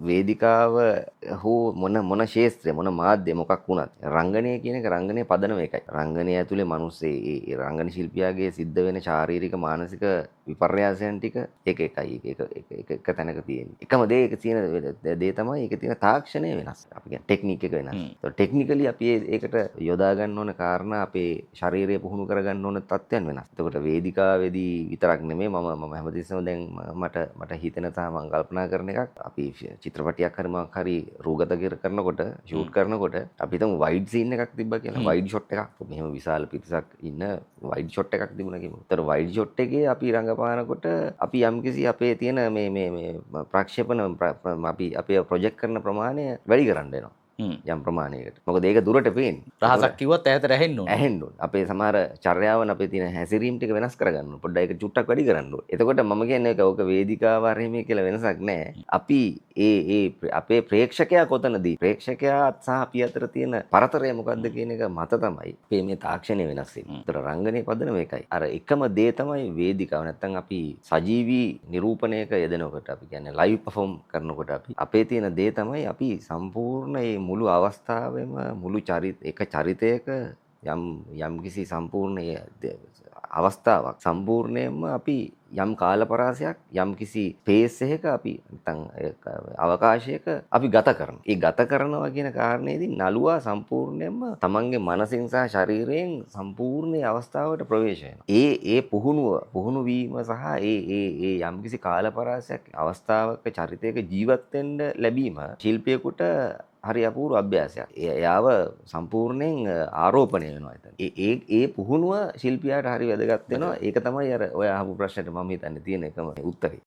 වේදිකාව හෝ මොන ශේත්‍රය මොන මාධ්‍ය මොකක් වුණත් රංගනය කියන එක රංගනයේ පදනම එකයි. රංගනය ඇතුලේ මිනිස්සේ ඒ රංගන ශිල්පියාගේ සිද්ධ වෙන ශාරීරික මානසික විපර්යාසයන් ටික එක එකයි එක තැනක තියෙන්නේ. එකම දේ එක තියෙන දේ තමයි ඒකේ තියෙන තාක්ෂණය වෙනස්. අපි කියන්නේ ටෙක්නික් එක වෙනස්. ඒත් ටෙක්නිකලි අපි ඒකට යොදා ගන්න ඕන කාරණා අපේ ශරීරය පුහුණු කර ගන්න ඕන තත්ත්වයන් වෙනස්. එතකොට වේදිකාවේදී විතරක් නෙමෙයි මම හැමතිස්සෙම දැන් මට හිතෙන තා මම කල්පනා කරන එකක් අපි චිත්‍රපටයක් හරි මොකක් හරි රූගත කරනකොට ෂූට් කරනකොට අපි හිතමු වයිඩ් සීන් එකක් තිබ්බා කියලා. වයිඩ් ෂොට් එකක්. මෙහෙම විශාල පිරිසක් ඉන්න වයිඩ් ෂොට් එකක් තිබුණා කියමු. ඒතර වයිඩ් ෂොට් එකේ අපි රඟපානකොට අපි යම්කිසි අපේ තියෙන මේ ප්‍රක්ෂේපණ අපි අපේ ප්‍රොජෙක්ට් කරන ප්‍රමාණය වැඩි කරන්න වෙනවා. යම් ප්‍රමාණයකට. මොකද ඒක දුරට පේන්නේ. රහසක් කිව්වත් ඈතට ඇහෙන්න ඕන. ඇහෙන්න ඕන. අපේ සමහර චර්යාවන් අපේ තියෙන හැසිරීම් ටික වෙනස් කරගන්න ඕන. පොඩ්ඩක් ඒක චුට්ටක් වැඩි කරන්න ඕන. එතකොට මම කියන්නේ ඕක වේදිකාව හරිමේ කියලා වෙනසක් නැහැ. අපි අපේ ප්‍රේක්ෂකයා කොතනදී ප්‍රේක්ෂකයා සහ අපි අතර තියෙන පරතරය මොකද්ද කියන එක මත තමයි අපේ මේ තාක්ෂණය වෙනස් වෙන්නේ. ඒතර රංගනයේ පදනම එකයි. අර එකම දේ තමයි වේදිකාව. නැත්තම් අපි සජීවී නිරූපණයක යෙදෙනකොට අපි කියන්නේ ලයිව් පර්ෆෝම් කරනකොට අපේ තියෙන දේ තමයි අපි සම්පූර්ණ මේ මුළු අවස්ථාවෙම මුළු එක චරිතයක යම්කිසි සම්පූර්ණ අවස්ථාවක් සම්පූර්ණයෙන්ම අපි යම් කාලපරාසයක් යම්කිසි ස්පේස් එකක අපි නැත්නම් අවකාශයක අපි ගත කරනවා. ඒ ගත කරනවා කියන කාරණේදී නළුවා සම්පූර්ණයෙන්ම තමන්ගේ මනසින් සහ ශරීරයෙන් සම්පූර්ණ අවස්ථාවට ප්‍රවේශ වෙනවා. ඒ පුහුණු වීම සහ ඒ යම්කිසි කාලපරාසයක් අවස්ථාවක චරිතයක ජීවත් වෙන්න ලැබීම ශිල්පියෙකුට හරි අපූර්ව අභ්‍යාසයක්. එයාව සම්පූර්ණයෙන් ආරෝපණය වෙනවා එතන. ඒ පුහුණුව ශිල්පියාට හරි වැදගත් වෙනවා. ඒක තමයි අර ඔය අහපු ප්‍රශ්නෙට මම හිතන්නේ තියෙන එකම උත්තරේ.